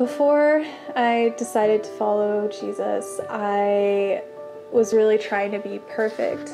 Before I decided to follow Jesus, I was really trying to be perfect.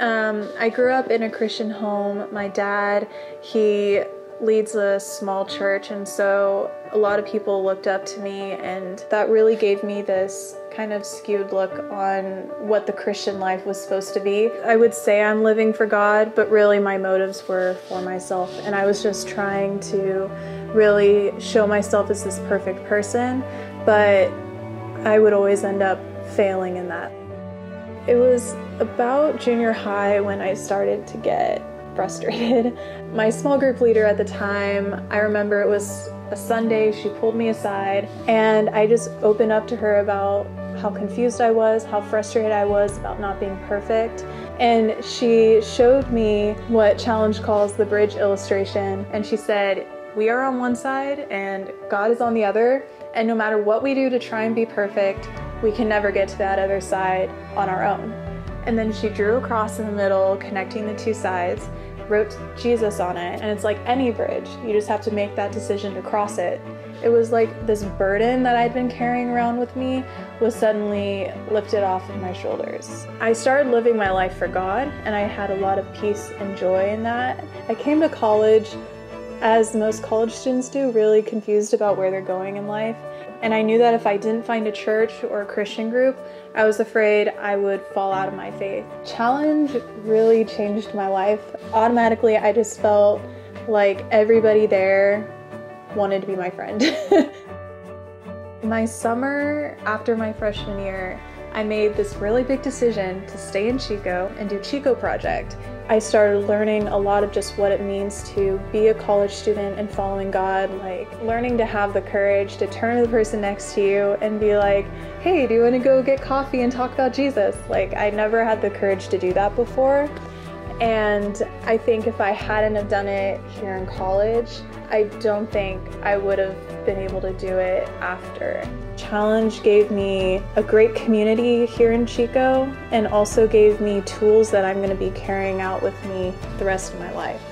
I grew up in a Christian home. My dad, he leads a small church, and so a lot of people looked up to me, and that really gave me this kind of skewed look on what the Christian life was supposed to be. I would say I'm living for God, but really my motives were for myself, and I was just trying to really show myself as this perfect person, but I would always end up failing in that. It was about junior high when I started to get frustrated. My small group leader at the time, I remember it was a Sunday, she pulled me aside and I just opened up to her about how confused I was, how frustrated I was about not being perfect. And she showed me what Challenge calls the bridge illustration. And she said, we are on one side and God is on the other. And no matter what we do to try and be perfect, we can never get to that other side on our own. And then she drew a cross in the middle, connecting the two sides, wrote Jesus on it, and it's like any bridge. You just have to make that decision to cross it. It was like this burden that I'd been carrying around with me was suddenly lifted off of my shoulders. I started living my life for God, and I had a lot of peace and joy in that. I came to college, as most college students do, really confused about where they're going in life. And I knew that if I didn't find a church or a Christian group, I was afraid I would fall out of my faith. Challenge really changed my life. Automatically, I just felt like everybody there wanted to be my friend. My summer after my freshman year, I made this really big decision to stay in Chico and do Chico Project. I started learning a lot of just what it means to be a college student and following God, like learning to have the courage to turn to the person next to you and be like, hey, do you want to go get coffee and talk about Jesus? Like, I never had the courage to do that before. And I think if I hadn't have done it here in college, I don't think I would have been able to do it after. Challenge gave me a great community here in Chico and also gave me tools that I'm going to be carrying out with me the rest of my life.